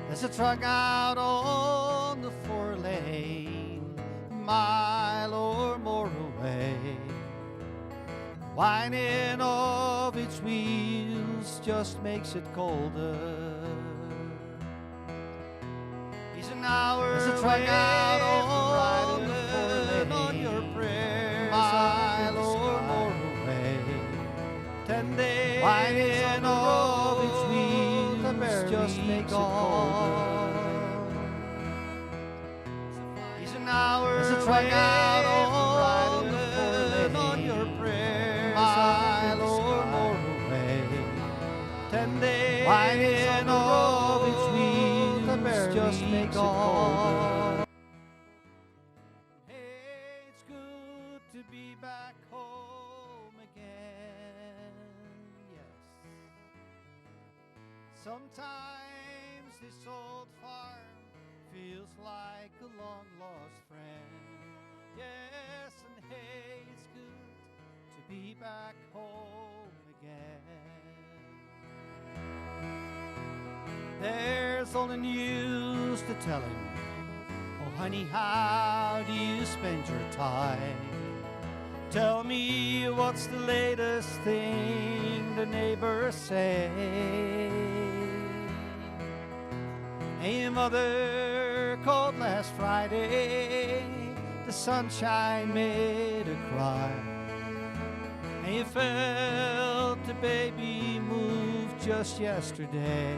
There's a truck out on the 4-lane, a mile or more away, whining of its wheels just makes it colder. He's an hour There's a truck out on the 4-lane, on your prayers, a mile or more away, 10 days whining of its wheels just makes it colder. He's an hour There's a truck out on your prayers, mile or more away, 10 days whining of its wheels just makes it colder. Hey, it's good to be back home again. Yes. Sometimes this old farm feels like a long lost friend. Yes, and hey, it's good to be back home again. There's all the news to tell him. Oh honey, how do you spend your time? Tell me what's the latest thing the neighbors say. Hey, your mother called last Friday, the sunshine made her cry. And you felt the baby move just yesterday.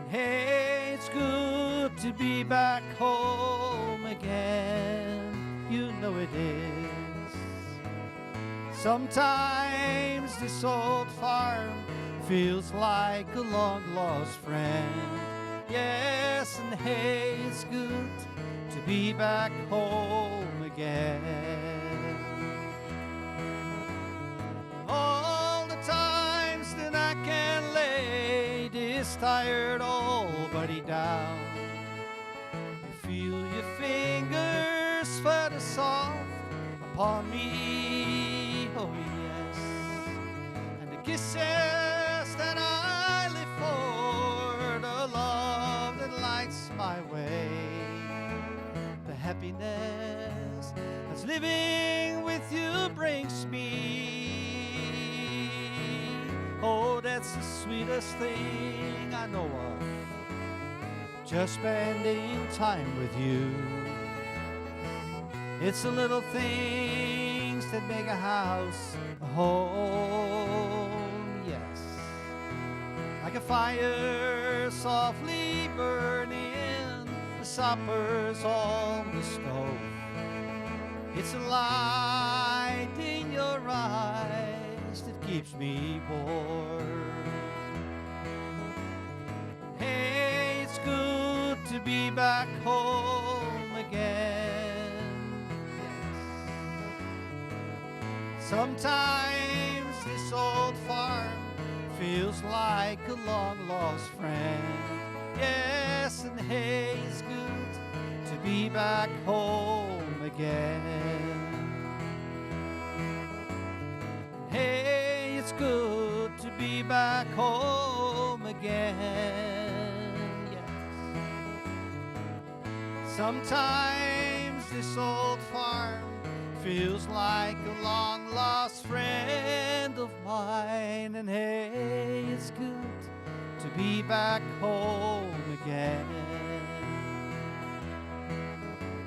Hey, it's good to be back home again. You know it is. Sometimes this old farm feels like a long lost friend. Yes, and hey, it's good to be back home again. All the times that I can lay this tired old body down, you feel your fingers flutter soft upon me, oh yes, and the kisses that I live for, the love that lights my way, the happiness that's living with you brings me. Oh, that's the sweetest thing I know of, just spending time with you. It's the little things that make a house a home, yes. Like a fire softly burning, the suppers on the stove. It's a light in your eyes that keeps me warm. Hey, it's good to be back home again. Yes. Sometimes this old farm feels like a long lost friend. Yes, and hey, it's good to be back home again. Hey, it's good to be back home again. Yes. Sometimes this old farm feels like a long lost friend of mine. And hey, it's good to be back home again.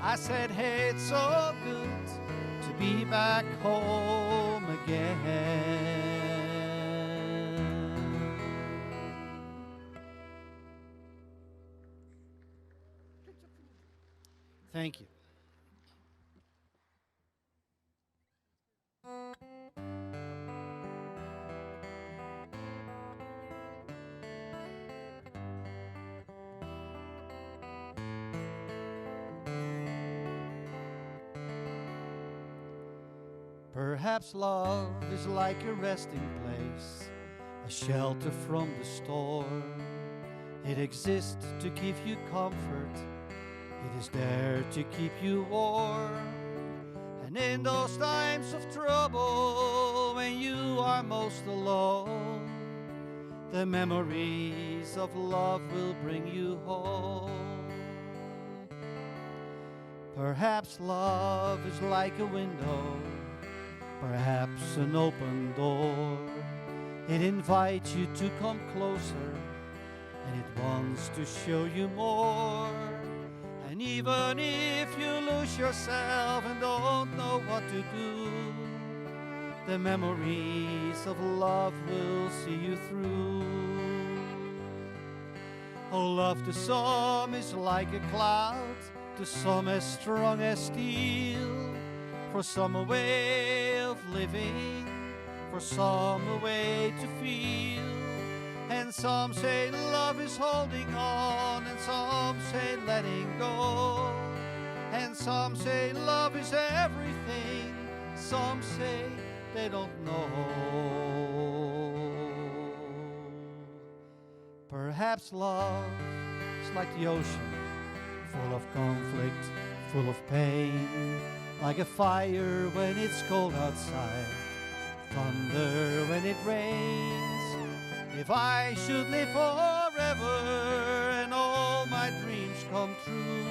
I said, hey, it's so good to be back home again. Thank you. Perhaps love is like a resting place, a shelter from the storm. It exists to give you comfort, it is there to keep you warm. And in those times of trouble, when you are most alone, The memories of love will bring you home. Perhaps love is like a window, perhaps an open door. It invites you to come closer, and it wants to show you more. And even if you lose yourself and don't know what to do, the memories of love will see you through. Oh, love to some is like a cloud, to some as strong as steel. For some a way of living, for some a way to feel. And some say love is holding on, and some say letting go. And some say love is everything, some say they don't know. Perhaps love is like the ocean, full of conflict, full of pain. Like a fire when it's cold outside, thunder when it rains. If I should live forever and all my dreams come true,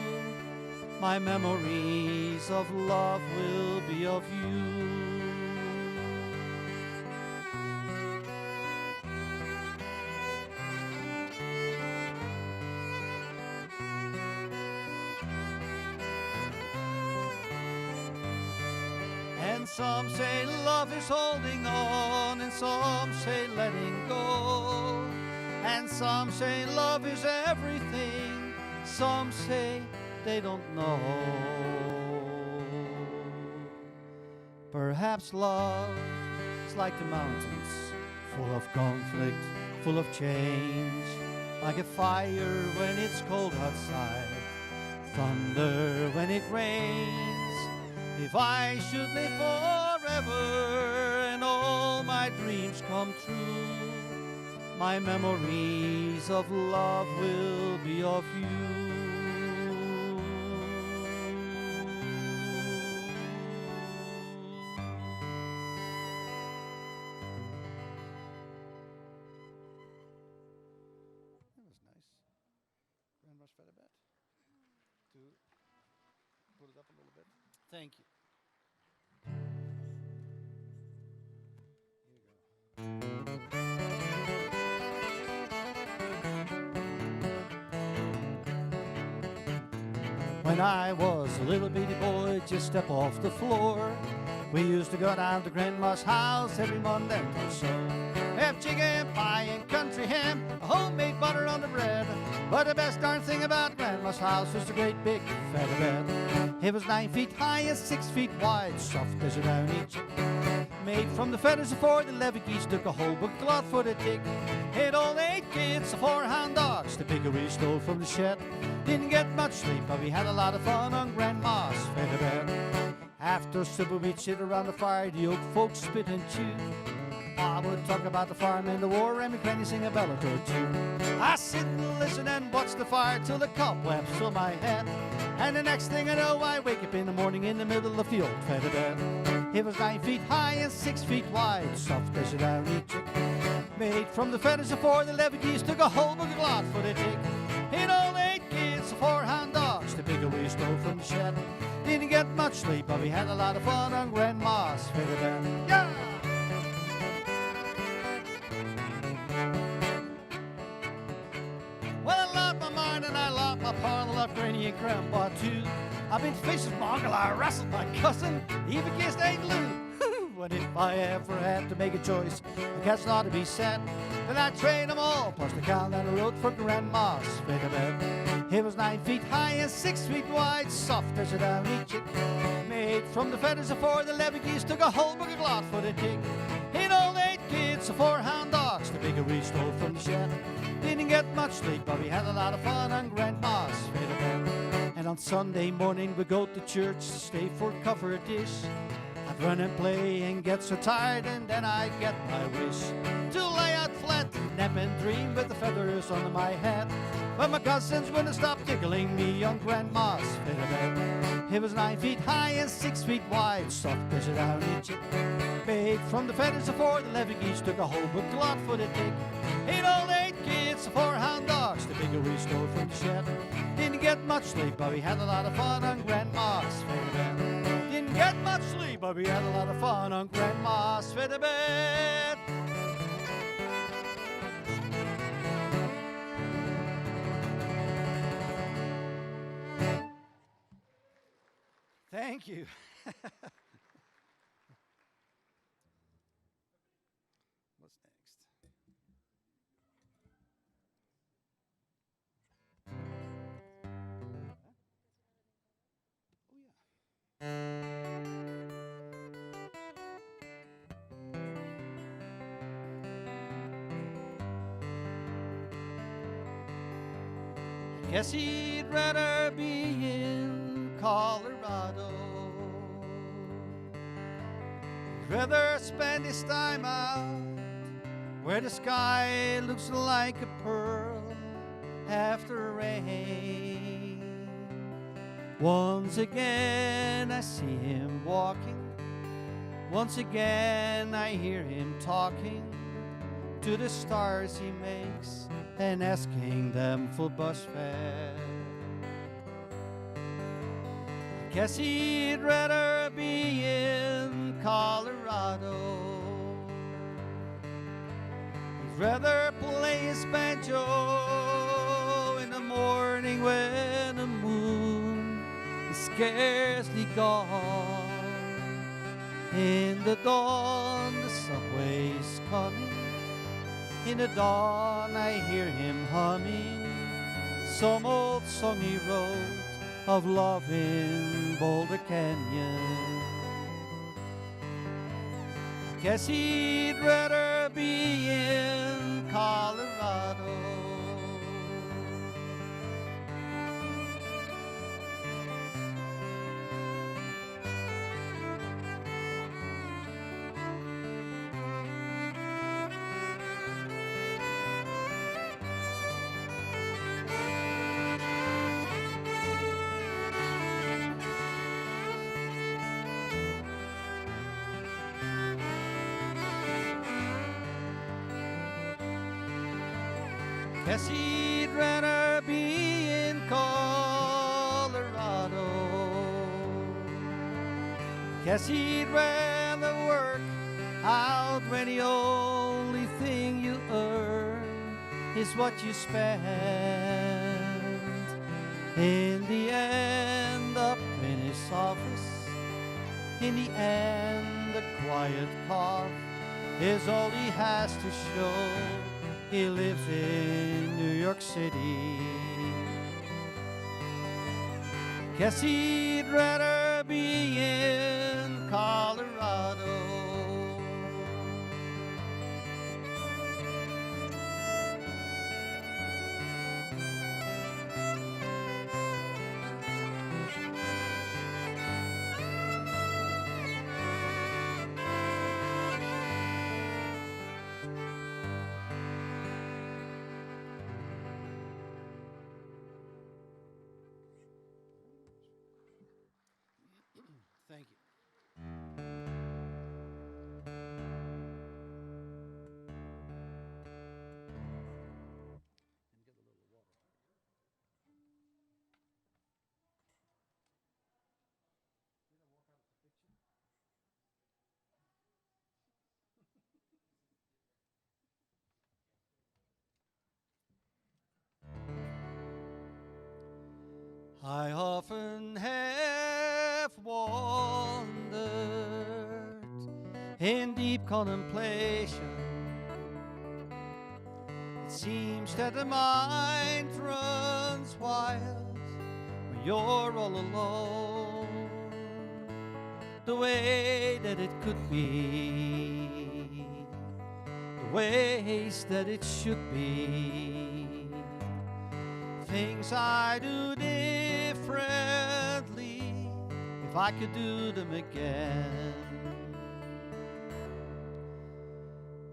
my memories of love will be of you. Some say love is holding on, and some say letting go. And some say love is everything, some say they don't know. Perhaps love is like the mountains, full of conflict, full of change. Like a fire when it's cold outside, thunder when it rains. If I should live forever and all my dreams come true, my memories of love will be of you. That was nice. Grandma's fed a bit. To put it up a little bit. Thank you. When I was a little bitty boy, just step off the floor. We used to go down to Grandma's house every Monday or so. Have chicken pie and country ham, a homemade butter on the bread. But the best darn thing about Grandma's house was the great big feather bed. It was 9 feet high and 6 feet wide, soft as a downy chicken. Made from the feathers of 4 the levy geese, took a whole book cloth for the tick. Had all 8 kids, 4 hound dogs, the pig we stole from the shed. Didn't get much sleep, but we had a lot of fun on Grandma's feather bed. After supper we'd sit around the fire, the old folks spit and chew. Pa would talk about the farm and the war, and McCranny sing a ballad or two. I sit and listen and watch the fire till the cobwebs fill my head. And the next thing I know, I wake up in the morning in the middle of the old feather bed. It was 9 feet high and 6 feet wide, soft as a downy chick. Made from the feathers of 4 the levy geese, took a whole book of lot for the tick. Hit all 8 kids, 4 hound dogs, the bigger we stole from the shed. Didn't get much sleep, but we had a lot of fun on Grandma's feather bed. Yeah! Well, I love my mind and I love my pa, and I love Granny and Grandpa too. I've been fishing mongrel, I wrestled my cousin, even kissed Aunt Lou. But if I ever had to make a choice, the cats ought to be set, then I'd trade them all, plus the cow down the road for Grandma's feather bed. It was 9 feet high and 6 feet wide, soft as a downy chick. Made from the feathers of 4 the levy geese, took a whole book of lot for the tick. Hit all 8 kids, 4 hound dogs, the bigger we stole from the shed. Didn't get much sleep, but we had a lot of fun on Grandma's feather bed. And on Sunday morning we go to church to stay for cover dish. I'd run and play and get so tired, and then I'd get my wish to lay out flat nap and dream with the feathers on my head. But my cousins wouldn't stop tickling me on Grandma's feather bed. It was 9 feet high and 6 feet wide, soft pressure down each hip. Made from the feathers of 4, the 11 geese took a whole book lot for the dig. 8 old 8 kids, 4 hound dogs, the bigger we stole from the shed. Didn't get much sleep, but we had a lot of fun on Grandma's feather bed. Didn't get much sleep, but we had a lot of fun on Grandma's feather bed. Thank you. What's next? Oh, yeah. Guess he'd rather be in Colorado. He'd rather spend his time out where the sky looks like a pearl after rain. Once again I see him walking. Once again I hear him talking to the stars he makes and asking them for bus fare. I guess he'd rather be in Colorado. He'd rather play his banjo in the morning when the moon is scarcely gone. In the dawn the subway's coming. In the dawn I hear him humming some old song he wrote of love in Boulder Canyon. I guess he'd rather be in Colorado. Guess he'd rather be in Colorado. Guess he'd rather work out when the only thing you earn is what you spend. In the end, up in his office, in the end, the quiet cough is all he has to show. He lives in New York City. Guess he'd rather be in Colorado. Thank you. I often have wandered in deep contemplation. It seems that the mind runs wild when you're all alone. The way that it could be, the ways that it should be, things I do differently if I could do them again.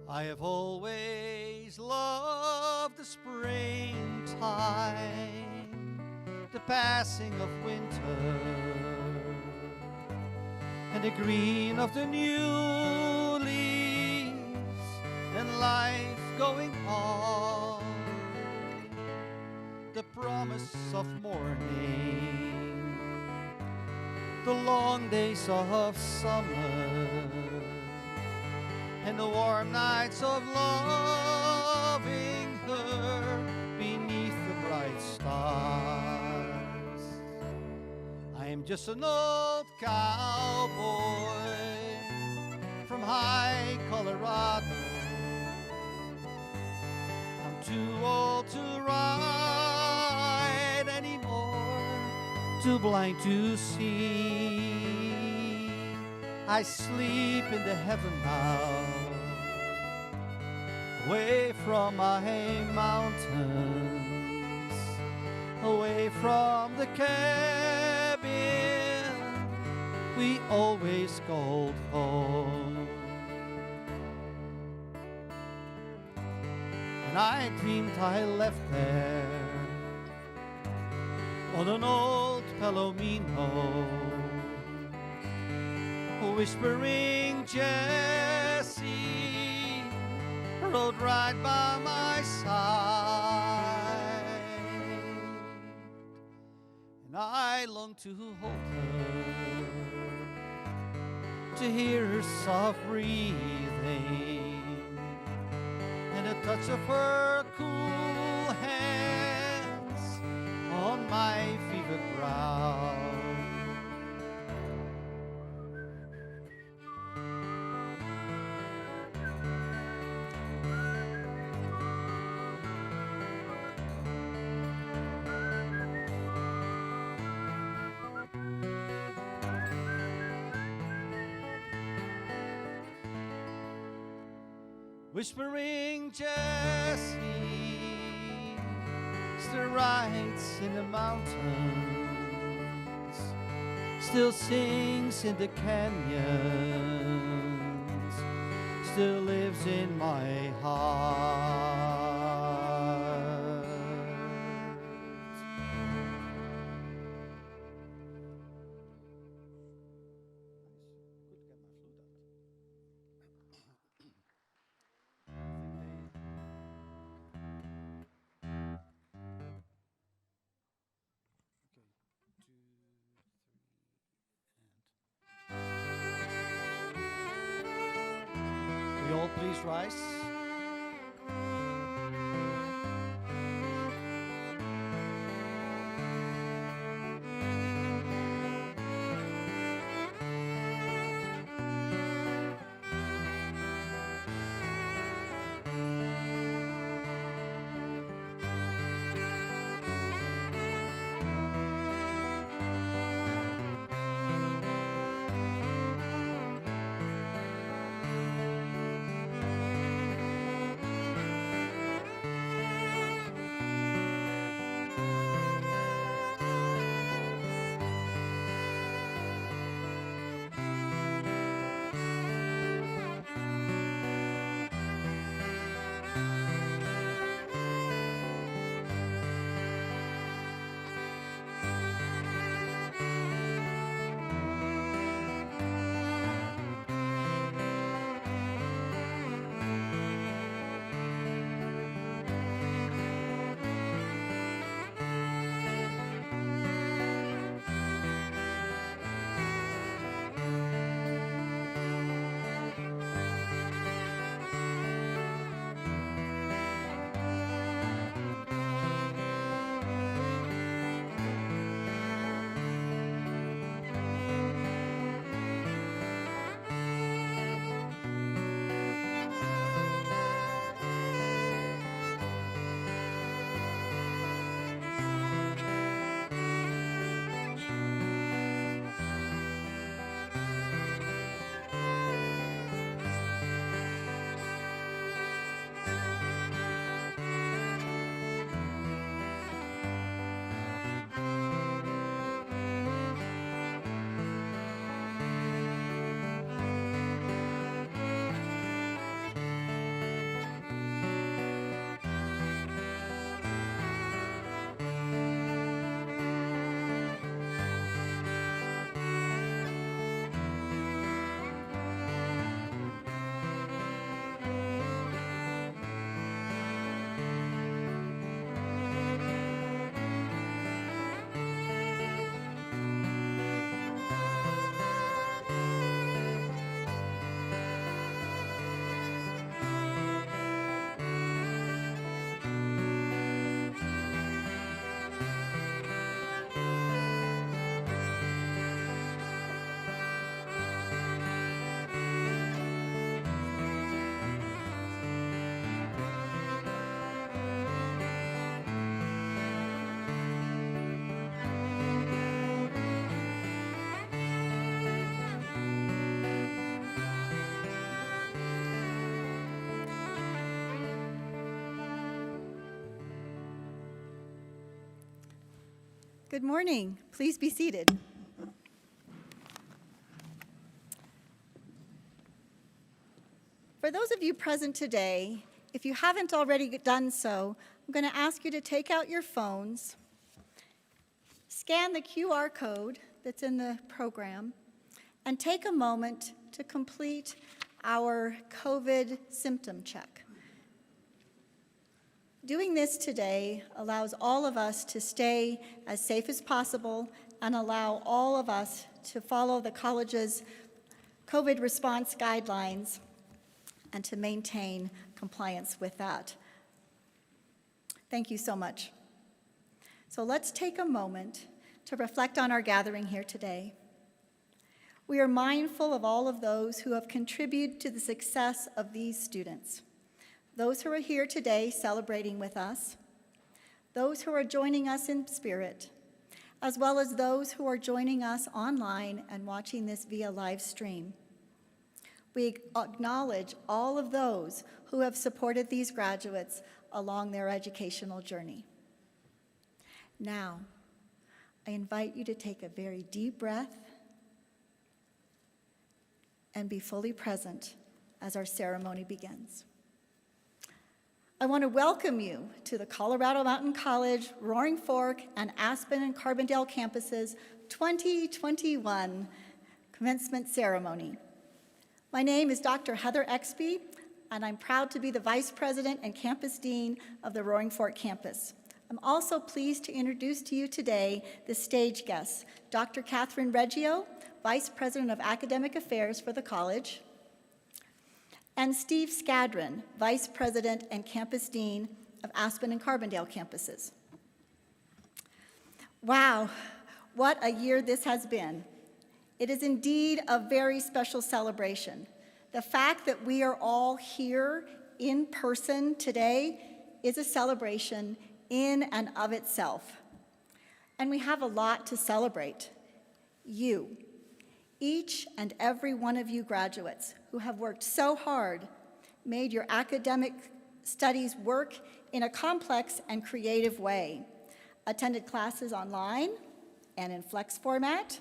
I have always always loved the springtime, the passing of winter, and the green of the new leaves, and life going on. The promise of morning, the long days of summer, and the warm nights of loving her beneath the bright stars. I am just an old cowboy from high Colorado. I'm too old to ride anymore, too blind to see. I sleep in the heaven now, away from my mountains, away from the cabin we always called home. And I dreamed I left there on an old Palomino, whispering Jessie rode right by my side, and I longed to hold her, to hear her soft breathing, and the touch of her cool hands on my fevered brow. Whispering Jessie still rides in the mountains, still sings in the canyons, still lives in my heart. Will you all please rise? Good morning. Please be seated. For those of you present today, if you haven't already done so, I'm going to ask you to take out your phones, scan the QR code that's in the program, and take a moment to complete our COVID symptom check. Doing this today allows all of us to stay as safe as possible and allow all of us to follow the college's COVID response guidelines and to maintain compliance with that. Thank you so much. So let's take a moment to reflect on our gathering here today. We are mindful of all of those who have contributed to the success of these students. Those who are here today celebrating with us, those who are joining us in spirit, as well as those who are joining us online and watching this via live stream. We acknowledge all of those who have supported these graduates along their educational journey. Now, I invite you to take a very deep breath and be fully present as our ceremony begins. I want to welcome you to the Colorado Mountain College, Roaring Fork, and Aspen and Carbondale campuses 2021 commencement ceremony. My name is Dr. Heather Exby, and I'm proud to be the Vice President and Campus Dean of the Roaring Fork campus. I'm also pleased to introduce to you today the stage guests, Dr. Catherine Reggio, Vice President of Academic Affairs for the college, and Steve Skadron, Vice President and Campus Dean of Aspen and Carbondale campuses. Wow, what a year this has been. It is indeed a very special celebration. The fact that we are all here in person today is a celebration in and of itself. And we have a lot to celebrate. You, each and every one of you graduates who have worked so hard, made your academic studies work in a complex and creative way, attended classes online and in flex format,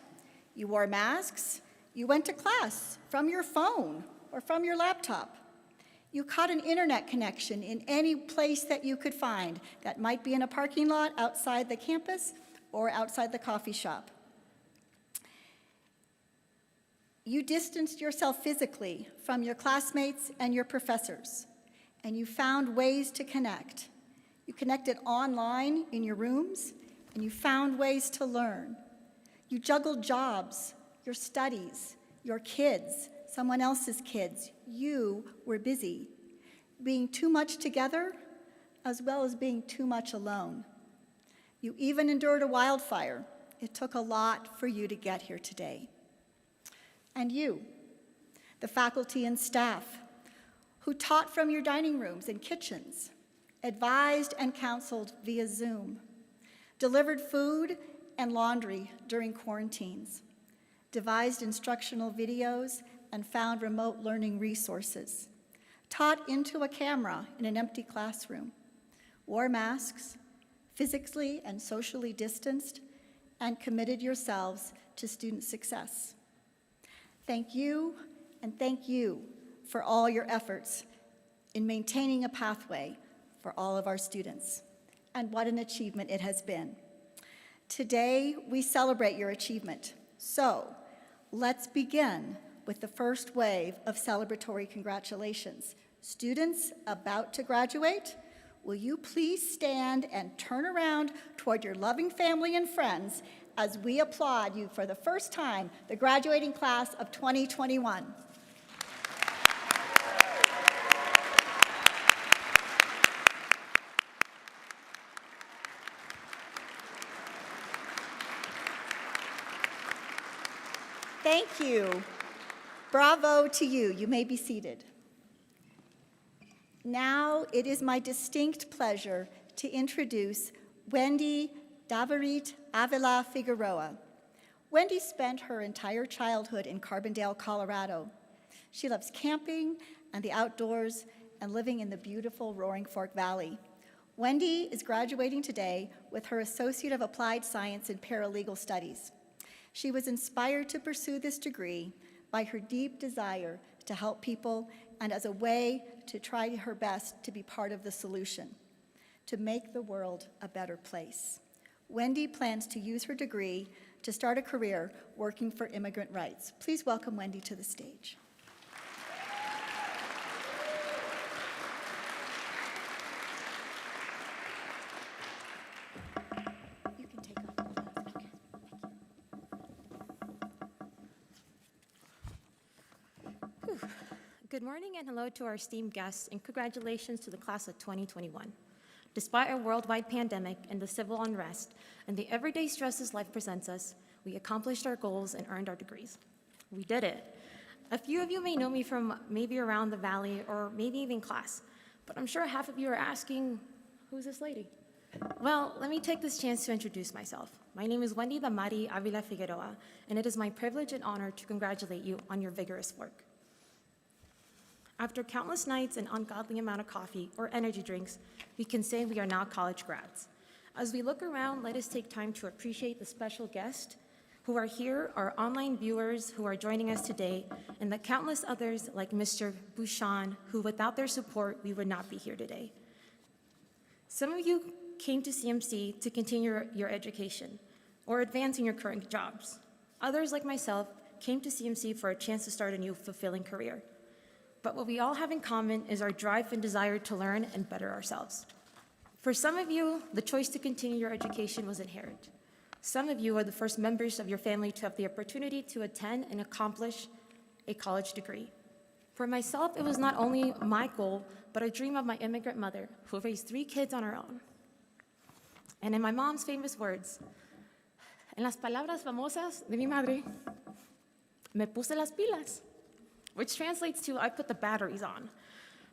you wore masks, you went to class from your phone or from your laptop. You caught an internet connection in any place that you could find. That might be in a parking lot outside the campus or outside the coffee shop. You distanced yourself physically from your classmates and your professors, and you found ways to connect. You connected online in your rooms, and you found ways to learn. You juggled jobs, your studies, your kids, someone else's kids. You were busy, being too much together as well as being too much alone. You even endured a wildfire. It took a lot for you to get here today. And you, the faculty and staff, who taught from your dining rooms and kitchens, advised and counseled via Zoom, delivered food and laundry during quarantines, devised instructional videos and found remote learning resources, taught into a camera in an empty classroom, wore masks, physically and socially distanced, and committed yourselves to student success. Thank you, and thank you for all your efforts in maintaining a pathway for all of our students. And what an achievement it has been. Today, we celebrate your achievement. So, let's begin with the first wave of celebratory congratulations. Students about to graduate, will you please stand and turn around toward your loving family and friends as we applaud you for the first time, the graduating class of 2021. Thank you. Bravo to you. You may be seated. Now it is my distinct pleasure to introduce Wendy Davarit Avila Figueroa. Wendy spent her entire childhood in Carbondale, Colorado. She loves camping and the outdoors and living in the beautiful Roaring Fork Valley. Wendy is graduating today with her Associate of Applied Science in Paralegal Studies. She was inspired to pursue this degree by her deep desire to help people and as a way to try her best to be part of the solution, to make the world a better place. Wendy plans to use her degree to start a career working for immigrant rights. Please welcome Wendy to the stage. You can take off the mask. Okay. Thank you. Good morning and hello to our esteemed guests, and congratulations to the class of 2021. Despite a worldwide pandemic and the civil unrest and the everyday stresses life presents us, we accomplished our goals and earned our degrees. We did it. A few of you may know me from maybe around the valley or maybe even class, but I'm sure half of you are asking, who's this lady? Well, let me take this chance to introduce myself. My name is Wendy Damari Avila Figueroa, and it is my privilege and honor to congratulate you on your vigorous work. After countless nights and ungodly amount of coffee or energy drinks, we can say we are now college grads. As we look around, let us take time to appreciate the special guests who are here, our online viewers who are joining us today, and the countless others like Mr. Bouchon, who without their support, we would not be here today. Some of you came to CMC to continue your education or advance in your current jobs. Others, like myself, came to CMC for a chance to start a new fulfilling career. But what we all have in common is our drive and desire to learn and better ourselves. For some of you, the choice to continue your education was inherent. Some of you are the first members of your family to have the opportunity to attend and accomplish a college degree. For myself, it was not only my goal, but a dream of my immigrant mother, who raised 3 kids on her own. And in my mom's famous words, en las palabras famosas de mi madre, me puse las pilas, which translates to, I put the batteries on.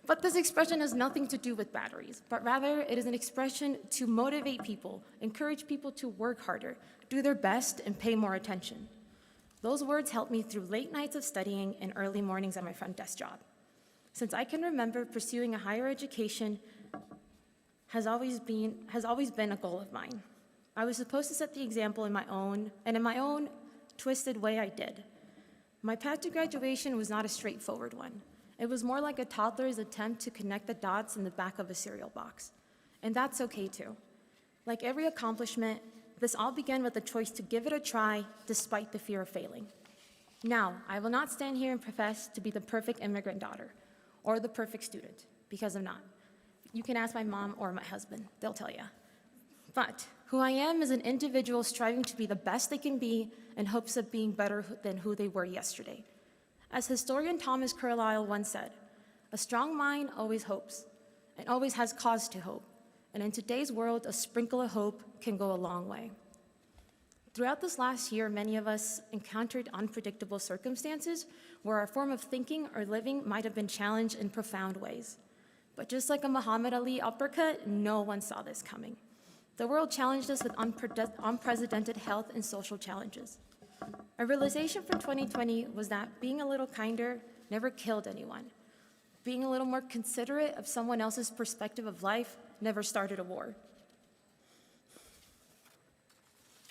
But this expression has nothing to do with batteries, but rather it is an expression to motivate people, encourage people to work harder, do their best, and pay more attention. Those words helped me through late nights of studying and early mornings at my front desk job. Since I can remember, pursuing a higher education has always been a goal of mine. I was supposed to set the example in my own twisted way I did. My path to graduation was not a straightforward one. It was more like a toddler's attempt to connect the dots in the back of a cereal box. And that's okay too. Like every accomplishment, this all began with the choice to give it a try despite the fear of failing. Now, I will not stand here and profess to be the perfect immigrant daughter or the perfect student, because I'm not. You can ask my mom or my husband, they'll tell you. But who I am is an individual striving to be the best they can be in hopes of being better than who they were yesterday. As historian Thomas Carlyle once said, a strong mind always hopes and always has cause to hope. And in today's world, a sprinkle of hope can go a long way. Throughout this last year, many of us encountered unpredictable circumstances where our form of thinking or living might have been challenged in profound ways. But just like a Muhammad Ali uppercut, no one saw this coming. The world challenged us with unprecedented health and social challenges. A realization from 2020 was that being a little kinder never killed anyone. Being a little more considerate of someone else's perspective of life never started a war.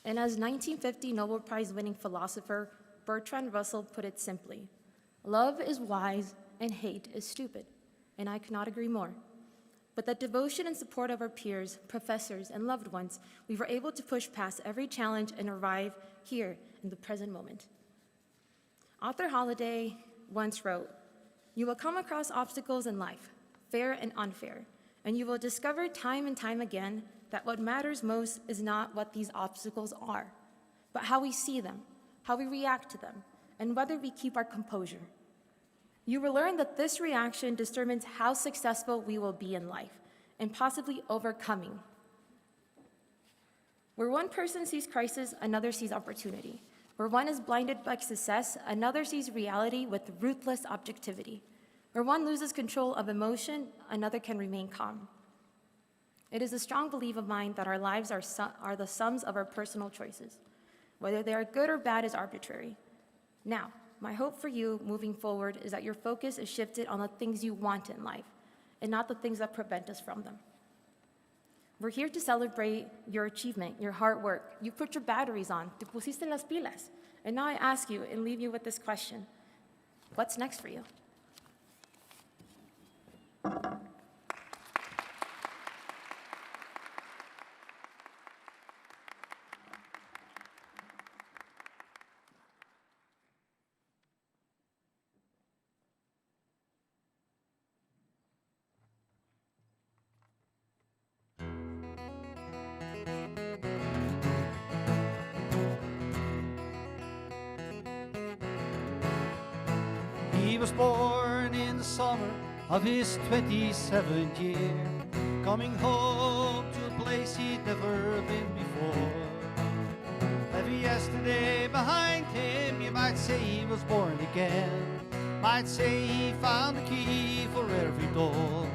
And as 1950 Nobel Prize winning philosopher Bertrand Russell put it simply, love is wise and hate is stupid. And I could not agree more. With the devotion and support of our peers, professors, and loved ones, we were able to push past every challenge and arrive here in the present moment. Arthur Holliday once wrote, "You will come across obstacles in life, fair and unfair, and you will discover time and time again that what matters most is not what these obstacles are, but how we see them, how we react to them, and whether we keep our composure. You will learn that this reaction determines how successful we will be in life, and possibly overcoming. Where one person sees crisis, another sees opportunity. Where one is blinded by success, another sees reality with ruthless objectivity. Where one loses control of emotion, another can remain calm. It is a strong belief of mine that our lives are the sums of our personal choices. Whether they are good or bad is arbitrary. Now, my hope for you moving forward is that your focus is shifted on the things you want in life and not the things that prevent us from them. We're here to celebrate your achievement, your hard work. You put your batteries on, te pusiste las pilas. And now I ask you and leave you with this question. What's next for you? He was born in the summer of his 27th year, coming home to a place he'd never been before. Every yesterday behind him, you might say he was born again, might say he found a key for every door.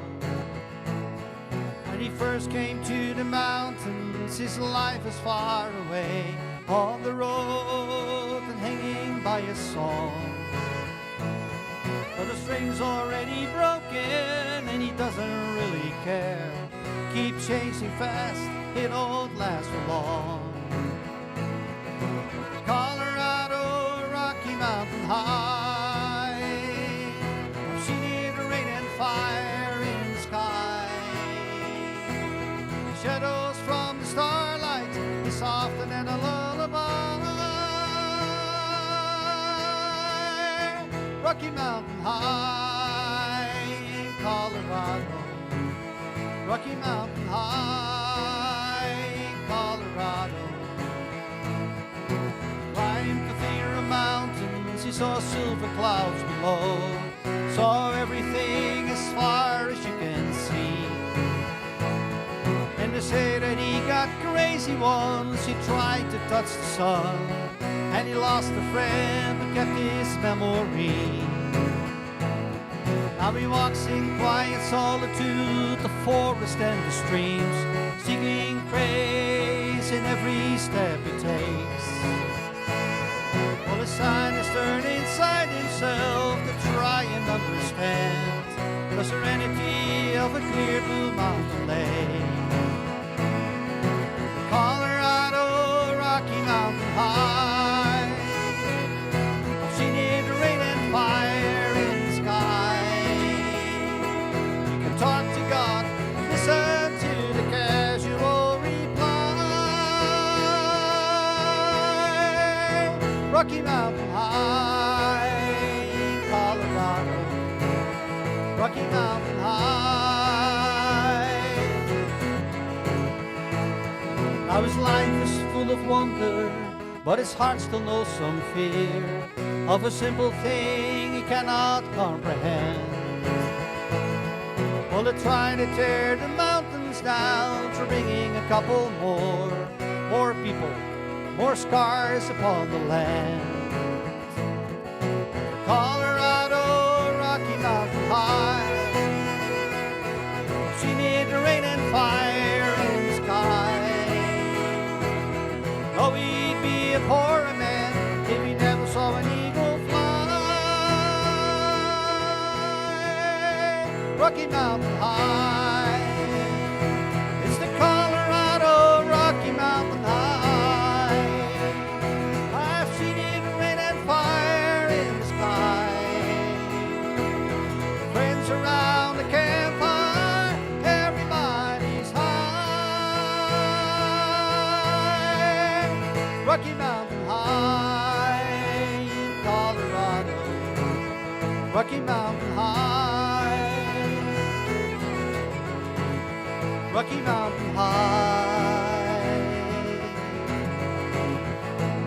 When he first came to the mountains, his life was far away, on the road and hanging by a song. But the string's already broken and he doesn't really care. Keep chasing fast, it won't last for long. Colorado, Rocky Mountain High, I've seen it rain and fire in the sky. The shadows from the starlight is softer than a lullaby. Rocky Mountain High, Colorado. Rocky Mountain High, Colorado. Climbed the fear of mountains, he saw silver clouds below, saw everything as far as you can see. And they say that he got crazy once, he tried to touch the sun, and he lost a friend but kept his memory. Now he walks in quiet solitude, the forest and the streams, seeking praise in every step he takes. Well, the sign is turned inside himself to try and understand the serenity of a clear blue mountain lake. Colorado, Rocky Mountain High, I've seen it rain and fire in the sky. You can talk to God, listen to the casual reply. Rocky Mountain High, Colorado. Rocky Mountain High. Now his life is full of wonder, but his heart still knows some fear of a simple thing he cannot comprehend. Well, they're trying to tear the mountains down, for bringing a couple more people, more scars upon the land. Colorado, Rocky Mountain High, she need the rain and fire in the sky. Oh, he'd be a poor man if he never saw an eagle fly. Rocky Mountain High, it's the Colorado Rocky Mountain High. I've seen it rain and fire in the sky. Friends around the campfire, everybody's high. Rocky Mountain High, Colorado. Rocky Mountain High. Rocky Mountain High.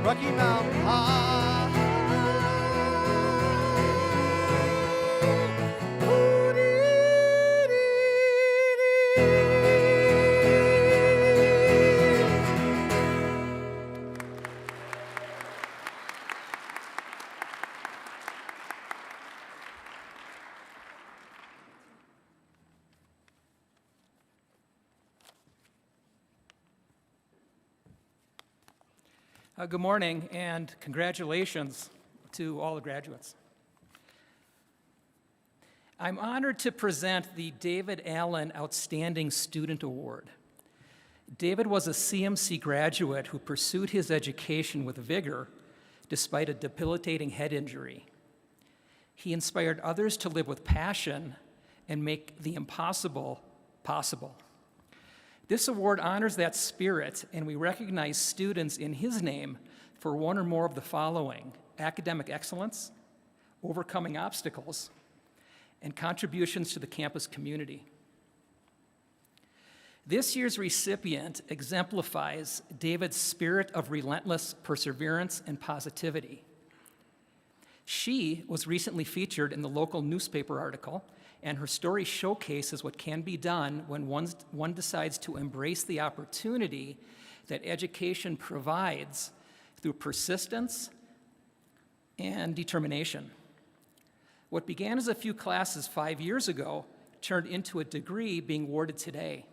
Rocky Mountain High. Good morning and congratulations to all the graduates. I'm honored to present the David Allen Outstanding Student Award. David was a CMC graduate who pursued his education with vigor despite a debilitating head injury. He inspired others to live with passion and make the impossible possible. This award honors that spirit, and we recognize students in his name for one or more of the following: academic excellence, overcoming obstacles, and contributions to the campus community. This year's recipient exemplifies David's spirit of relentless perseverance and positivity. She was recently featured in the local newspaper article, and her story showcases what can be done when one decides to embrace the opportunity that education provides through persistence and determination. What began as a few classes 5 years ago turned into a degree being awarded today,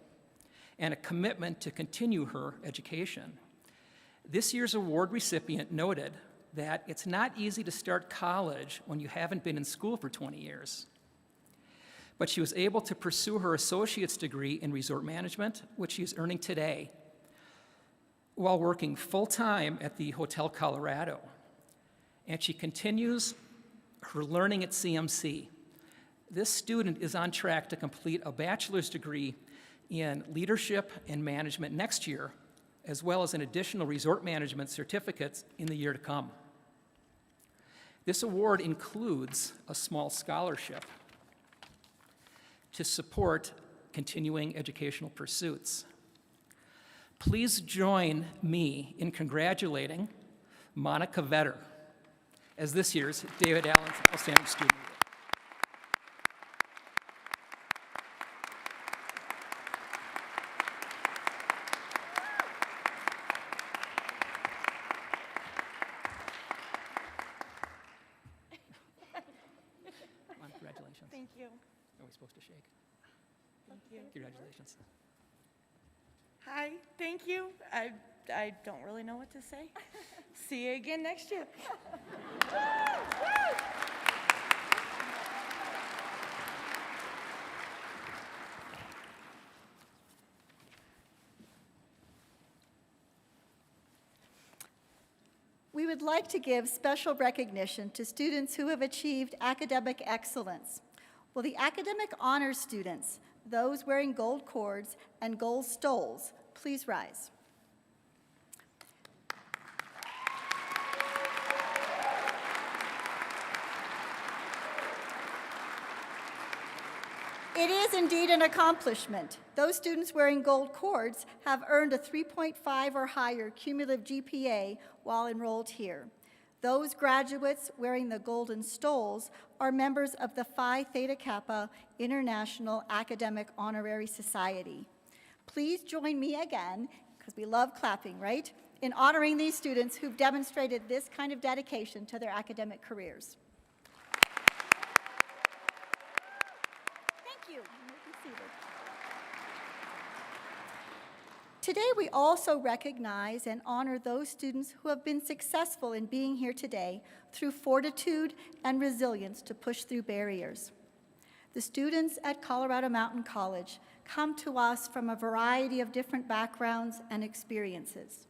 and a commitment to continue her education. This year's award recipient noted that it's not easy to start college when you haven't been in school for 20 years. But she was able to pursue her associate's degree in resort management, which she is earning today, while working full-time at the Hotel Colorado. And she continues her learning at CMC. This student is on track to complete a bachelor's degree in leadership and management next year, as well as an additional resort management certificates in the year to come. This award includes a small scholarship to support continuing educational pursuits. Please join me in congratulating Monica Vetter as this year's David Allen Outstanding Student. Congratulations. Thank you. Are we supposed to shake? Thank you. Congratulations. Hi, thank you. I don't really know what to say. See you again next year. We would like to give special recognition to students who have achieved academic excellence. Will the academic honors students, those wearing gold cords and gold stoles, please rise. It is indeed an accomplishment. Those students wearing gold cords have earned a 3.5 or higher cumulative GPA while enrolled here. Those graduates wearing the golden stoles are members of the Phi Theta Kappa International Academic Honorary Society. Please join me again, because we love clapping, right, in honoring these students who've demonstrated this kind of dedication to their academic careers. Thank you. You may be seated. Today, we also recognize and honor those students who have been successful in being here today through fortitude and resilience to push through barriers. The students at Colorado Mountain College come to us from a variety of different backgrounds and experiences.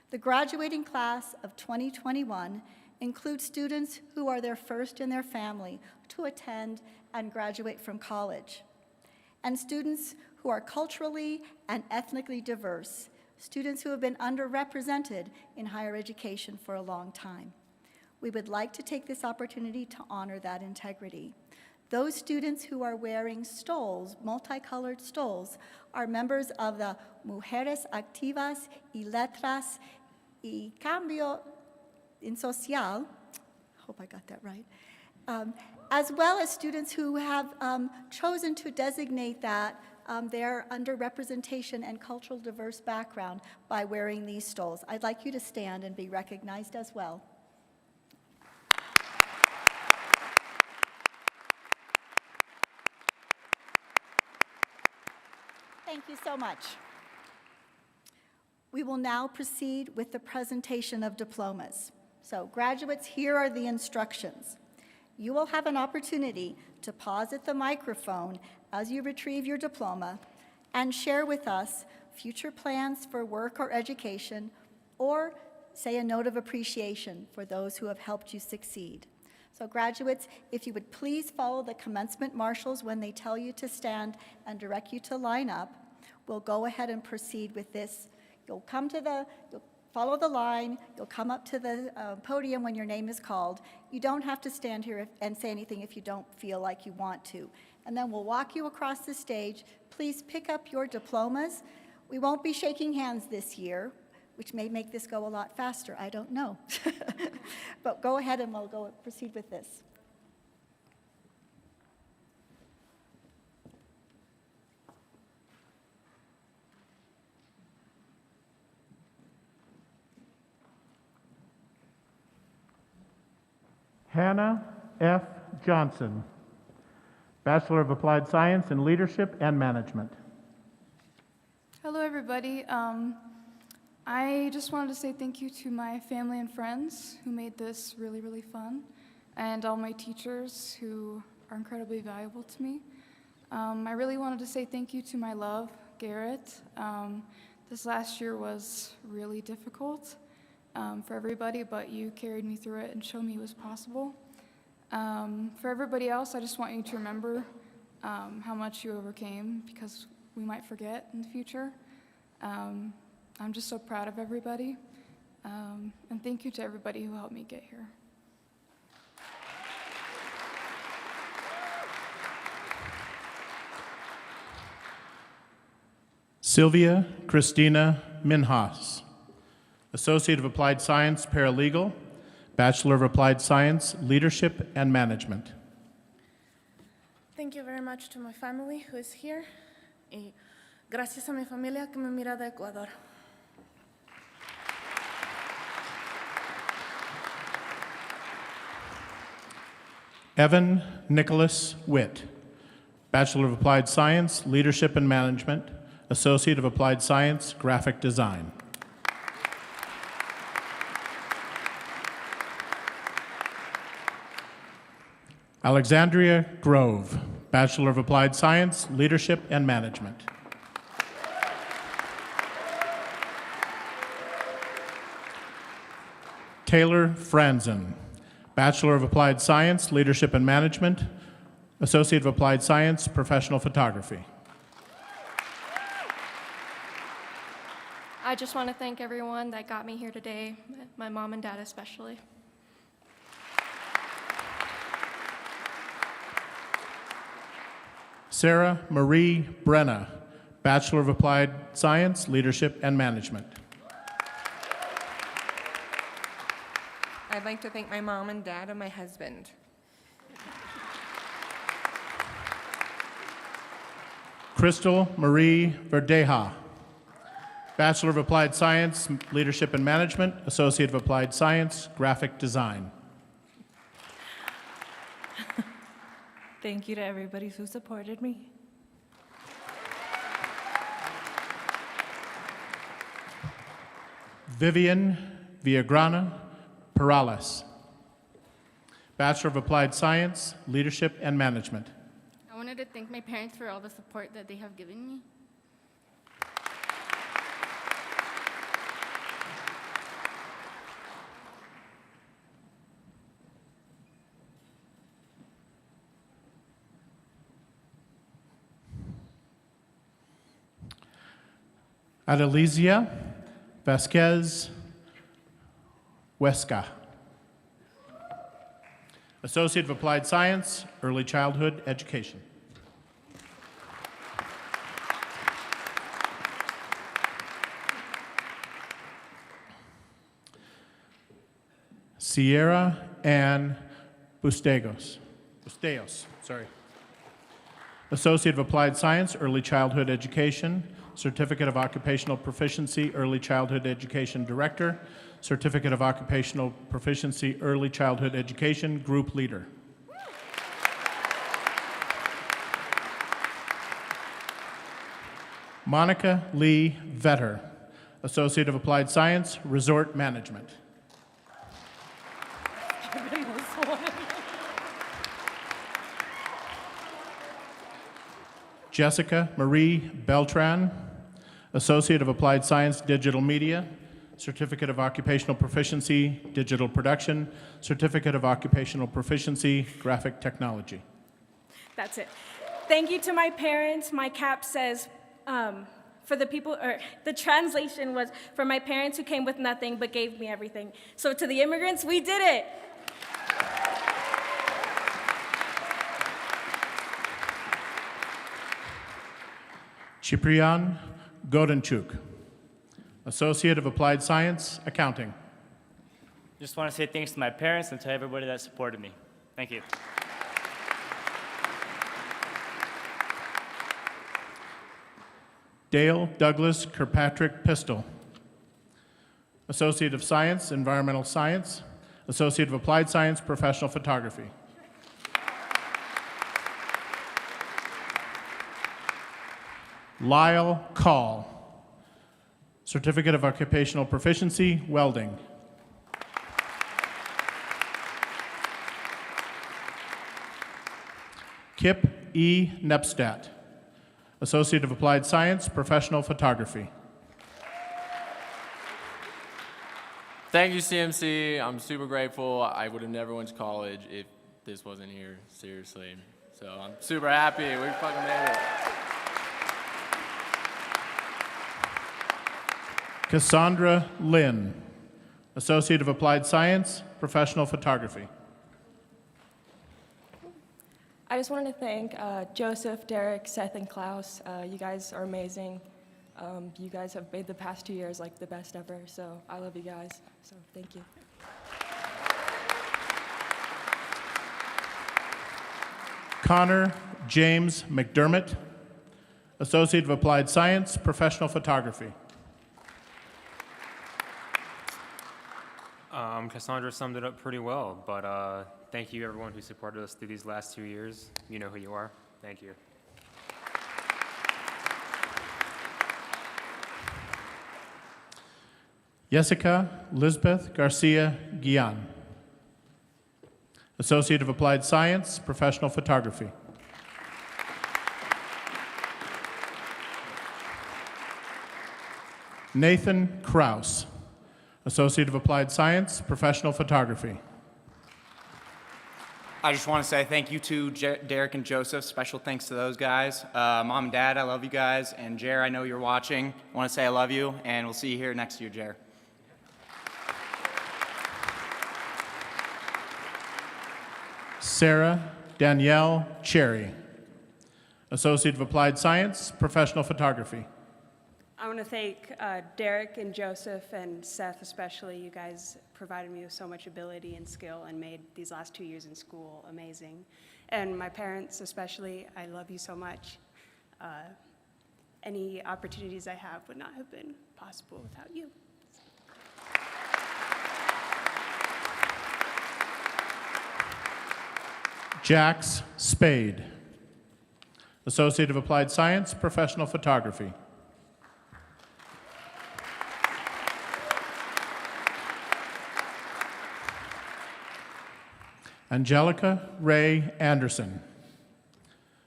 The graduating class of 2021 includes students who are their first in their family to attend and graduate from college, and students who are culturally and ethnically diverse, students who have been underrepresented in higher education for a long time. We would like to take this opportunity to honor that integrity. Those students who are wearing stoles, multicolored stoles, are members of the Mujeres Activas y Letras y Cambio en Social, I hope I got that right, as well as students who have chosen to designate that their underrepresentation and cultural diverse background by wearing these stoles. I'd like you to stand and be recognized as well. Thank you so much. We will now proceed with the presentation of diplomas. So graduates, here are the instructions. You will have an opportunity to pause at the microphone as you retrieve your diploma and share with us future plans for work or education, or say a note of appreciation for those who have helped you succeed. So graduates, if you would please follow the commencement marshals when they tell you to stand and direct you to line up, we'll go ahead and proceed with this. You'll follow the line, you'll come up to the podium when your name is called. You don't have to stand here and say anything if you don't feel like you want to. And then we'll walk you across the stage. Please pick up your diplomas. We won't be shaking hands this year, which may make this go a lot faster, I don't know. But go ahead and we'll proceed with this. Hannah F. Johnson, Bachelor of Applied Science in Leadership and Management. Hello, everybody. I just wanted to say thank you to my family and friends who made this really, really fun, and all my teachers who are incredibly valuable to me. I really wanted to say thank you to my love, Garrett. This last year was really difficult for everybody, but you carried me through it and showed me it was possible. For everybody else, I just want you to remember how much you overcame, because we might forget in the future. I'm just so proud of everybody, and thank you to everybody who helped me get here. Sylvia Christina Minhas, Associate of Applied Science, Paralegal, Bachelor of Applied Science, Leadership and Management. Thank you very much to my family who is here. Y gracias a mi familia que me mira de Ecuador. Evan Nicholas Witt, Bachelor of Applied Science, Leadership and Management, Associate of Applied Science, Graphic Design. Alexandria Grove, Bachelor of Applied Science, Leadership and Management. Taylor Franzen, Bachelor of Applied Science, Leadership and Management, Associate of Applied Science, Professional Photography. I just want to thank everyone that got me here today, my mom and dad especially. Sarah Marie Brenna, Bachelor of Applied Science, Leadership and Management. I'd like to thank my mom and dad and my husband. Crystal Marie Verdeja, Bachelor of Applied Science, Leadership and Management, Associate of Applied Science, Graphic Design. Thank you to everybody who supported me. Vivian Villagrana Perales, Bachelor of Applied Science, Leadership and Management. I wanted to thank my parents for all the support that they have given me. Adelizia Vasquez Huesca, Associate of Applied Science, Early Childhood Education. Sierra Ann Bustegos, Associate of Applied Science, Early Childhood Education, Certificate of Occupational Proficiency, Early Childhood Education Director, Certificate of Occupational Proficiency, Early Childhood Education, Group Leader. Monica Lee Vetter, Associate of Applied Science, Resort Management. Jessica Marie Beltran, Associate of Applied Science, Digital Media, Certificate of Occupational Proficiency, Digital Production, Certificate of Occupational Proficiency, Graphic Technology. That's it. Thank you to my parents. My cap says, for the people, or the translation was, for my parents who came with nothing but gave me everything. So to the immigrants, we did it. Ciprian Godenchuk, Associate of Applied Science, Accounting. Just want to say thanks to my parents and to everybody that supported me. Thank you. Dale Douglas Kirkpatrick Pistol, Associate of Science, Environmental Science, Associate of Applied Science, Professional Photography. Lyle Call, Certificate of Occupational Proficiency, Welding. Kip E. Nepstat, Associate of Applied Science, Professional Photography. Thank you, CMC. I'm super grateful. I would have never went to college if this wasn't here, seriously. So I'm super happy. We fucking made it. Cassandra Lynn, Associate of Applied Science, Professional Photography. I just wanted to thank Joseph, Derek, Seth, and Klaus. You guys are amazing. You guys have made the past 2 years like the best ever, so I love you guys. So thank you. Connor James McDermott, Associate of Applied Science, Professional Photography. Cassandra summed it up pretty well, but thank you everyone who supported us through these last 2 years. You know who you are. Thank you. Jessica Lisbeth Garcia Guillan, Associate of Applied Science, Professional Photography. Nathan Kraus, Associate of Applied Science, Professional Photography. I just want to say thank you to Derek and Joseph. Special thanks to those guys. Mom and Dad, I love you guys. And Jer, I know you're watching. I want to say I love you, and we'll see you here next year, Jer. Sarah Danielle Cherry, Associate of Applied Science, Professional Photography. I want to thank Derek and Joseph and Seth especially. You guys provided me with so much ability and skill and made these last 2 years in school amazing. And my parents especially, I love you so much. Any opportunities I have would not have been possible without you. Jax Spade, Associate of Applied Science, Professional Photography. Angelica Ray Anderson,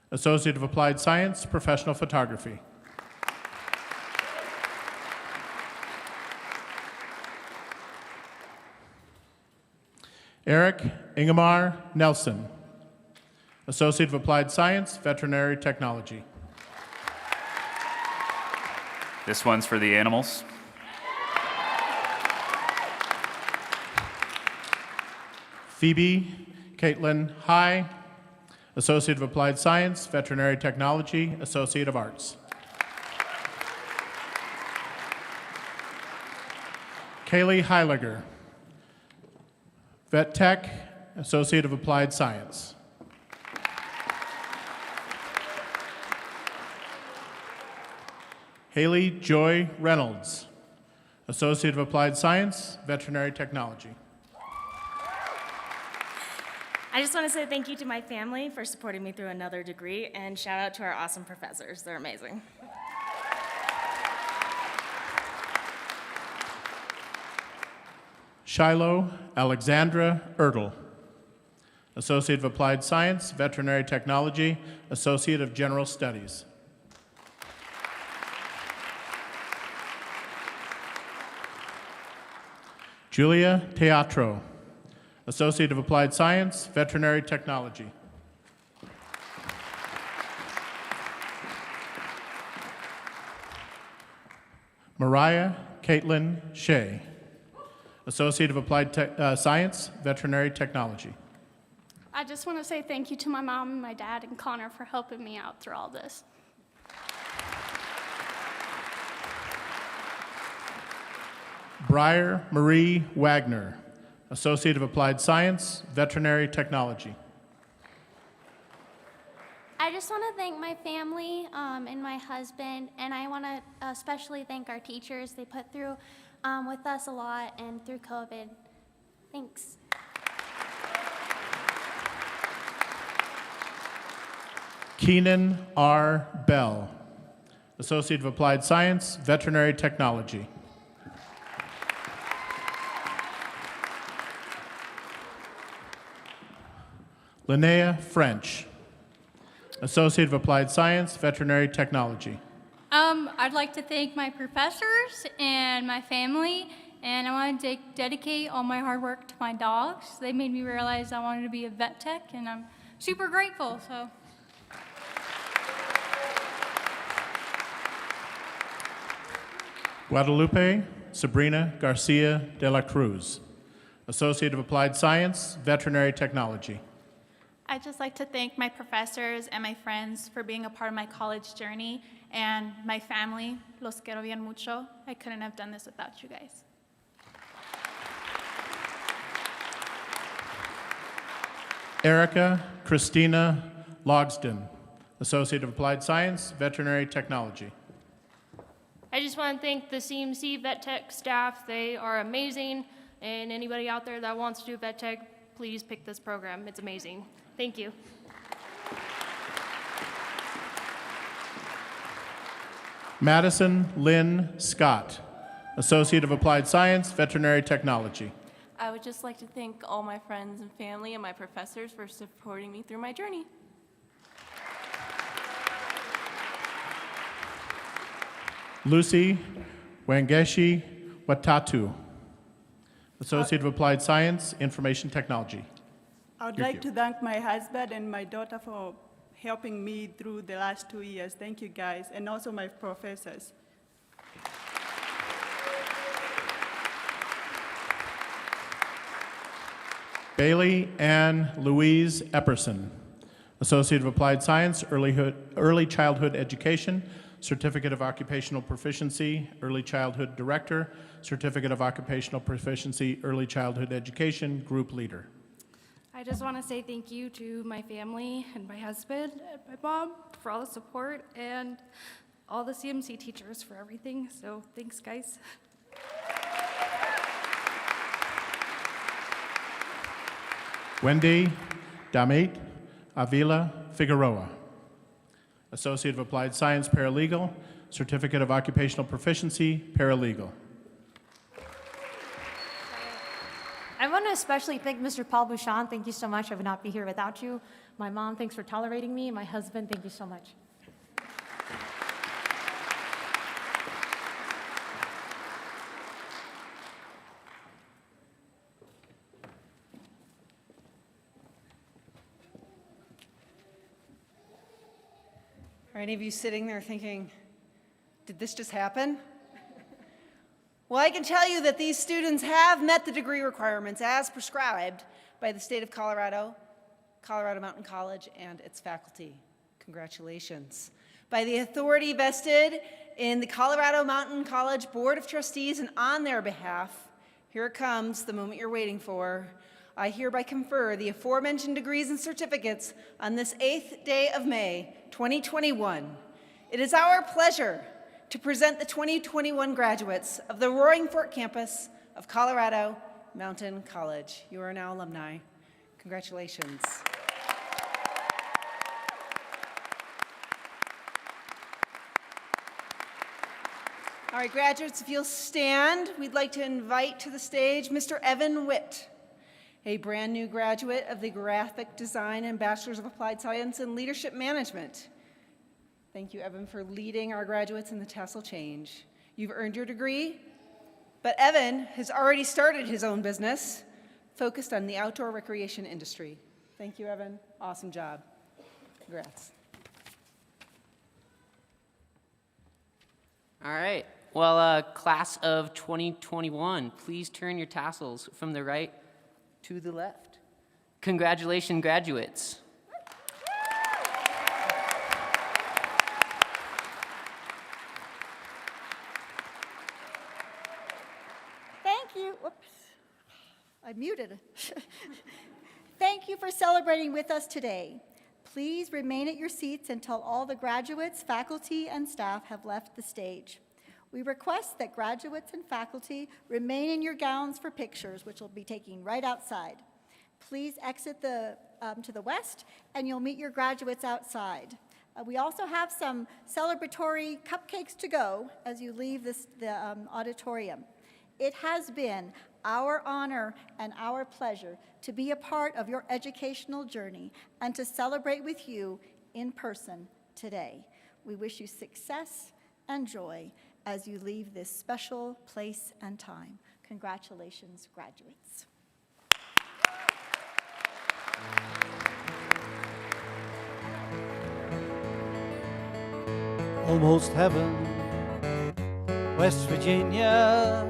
Associate of Applied Science, Professional Photography. Eric Ingemar Nelson, Associate of Applied Science, Veterinary Technology. This one's for the animals. Phoebe Caitlin High, Associate of Applied Science, Veterinary Technology, Associate of Arts. Kaylee Heiliger, Vet Tech, Associate of Applied Science. Haley Joy Reynolds, Associate of Applied Science, Veterinary Technology. I just want to say thank you to my family for supporting me through another degree, and shout out to our awesome professors. They're amazing. Shiloh Alexandra Ertl, Associate of Applied Science, Veterinary Technology, Associate of General Studies. Julia Teatro, Associate of Applied Science, Veterinary Technology. Mariah Caitlin Shea, Associate of Applied Science, Veterinary Technology. I just want to say thank you to my mom and my dad and Connor for helping me out through all this. Briar Marie Wagner, Associate of Applied Science, Veterinary Technology. I just want to thank my family and my husband, and I want to especially thank our teachers. They put through with us a lot and through COVID. Thanks. Keenan R. Bell, Associate of Applied Science, Veterinary Technology. Linnea French, Associate of Applied Science, Veterinary Technology. I'd like to thank my professors and my family, and I want to dedicate all my hard work to my dogs. They made me realize I wanted to be a vet tech, and I'm super grateful. So. Guadalupe Sabrina Garcia de la Cruz, Associate of Applied Science, Veterinary Technology. I'd just like to thank my professors and my friends for being a part of my college journey, and my family, los quiero bien mucho. I couldn't have done this without you guys. Erica Christina Logsden, Associate of Applied Science, Veterinary Technology. I just want to thank the CMC Vet Tech staff. They are amazing, and anybody out there that wants to do Vet Tech, please pick this program. It's amazing. Thank you. Madison Lynn Scott, Associate of Applied Science, Veterinary Technology. I would just like to thank all my friends and family and my professors for supporting me through my journey. Lucy Wangeshi Watatu, Associate of Applied Science, Information Technology. I would like to thank my husband and my daughter for helping me through the last 2 years. Thank you, guys, and also my professors. Bailey Ann Louise Epperson, Associate of Applied Science, Early Childhood Education, Certificate of Occupational Proficiency, Early Childhood Director, Certificate of Occupational Proficiency, Early Childhood Education, Group Leader. I just want to say thank you to my family and my husband and my mom for all the support, and all the CMC teachers for everything. So thanks, guys. Wendy Damit Avila Figueroa, Associate of Applied Science, Paralegal, Certificate of Occupational Proficiency, Paralegal. I want to especially thank Mr. Paul Bouchon. Thank you so much. I would not be here without you. My mom, thanks for tolerating me. My husband, thank you so much. Are any of you sitting there thinking, did this just happen? Well, I can tell you that these students have met the degree requirements as prescribed by the state of Colorado, Colorado Mountain College, and its faculty. Congratulations. By the authority vested in the Colorado Mountain College Board of Trustees and on their behalf, here it comes, the moment you're waiting for. I hereby confer the aforementioned degrees and certificates on this 8th day of May, 2021. It is our pleasure to present the 2021 graduates of the Roaring Fork campus of Colorado Mountain College. You are now alumni. Congratulations. All right, graduates, if you'll stand, we'd like to invite to the stage Mr. Evan Witt, a brand new graduate of the Graphic Design and Bachelors of Applied Science and Leadership Management. Thank you, Evan, for leading our graduates in the tassel change. You've earned your degree, But Evan has already started his own business focused on the outdoor recreation industry. Thank you, Evan. Awesome job. Congrats. All right. Well, class of 2021, please turn your tassels from the right to the left. Congratulations, graduates. Thank you. Whoops. I muted. Thank you for celebrating with us today. Please remain at your seats until all the graduates, faculty, and staff have left the stage. We request that graduates and faculty remain in your gowns for pictures, which will be taken right outside. Please exit to the west, and you'll meet your graduates outside. We also have some celebratory cupcakes to go as you leave the auditorium. It has been our honor and our pleasure to be a part of your educational journey and to celebrate with you in person today. We wish you success and joy as you leave this special place and time. Congratulations, graduates. Almost heaven, West Virginia,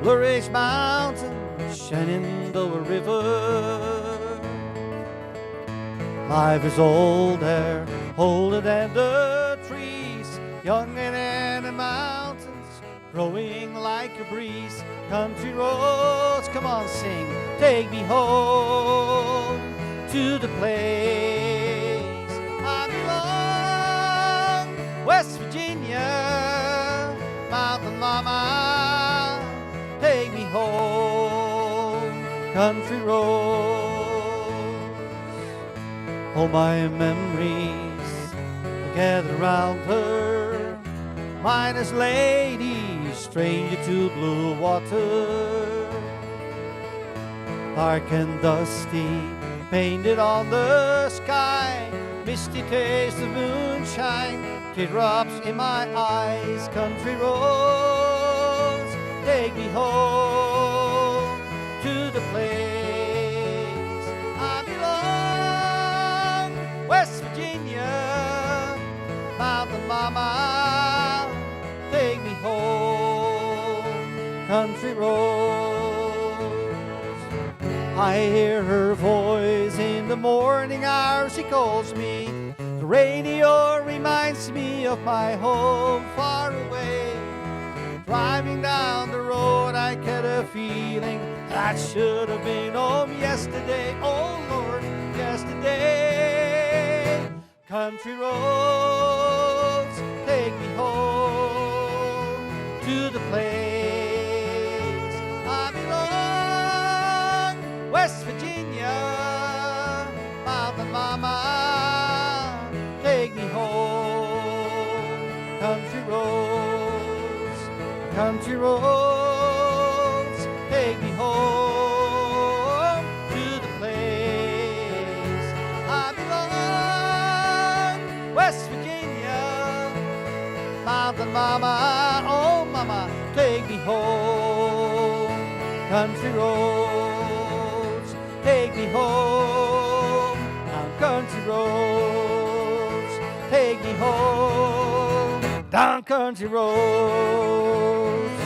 Blue Ridge Mountain, Shenandoah River. Life is old there, older than the trees, younger than the mountains, growing like a breeze. Country roads, come on, sing, take me home to the place I belong. West Virginia, Mountain Mama, take me home, country roads. All my memories gather around her, miner's lady, stranger to blue water. Dark and dusty, painted on the sky, misty taste of moonshine, teardrops in my eyes. Country roads, take me home to the place I belong. West Virginia, Mountain Mama, take me home, country roads. I hear her voice in the morning hour, she calls me. The radio reminds me of my home far away. Driving down the road, I get a feeling that I should have been home yesterday. Oh Lord, yesterday. Country roads, take me home to the place I belong. West Virginia, Mountain Mama, take me home. Country roads, country roads, take me home to the place I belong. West Virginia, Mountain Mama, oh Mama, take me home. Country roads, take me home. Down country roads, take me home. Down country roads.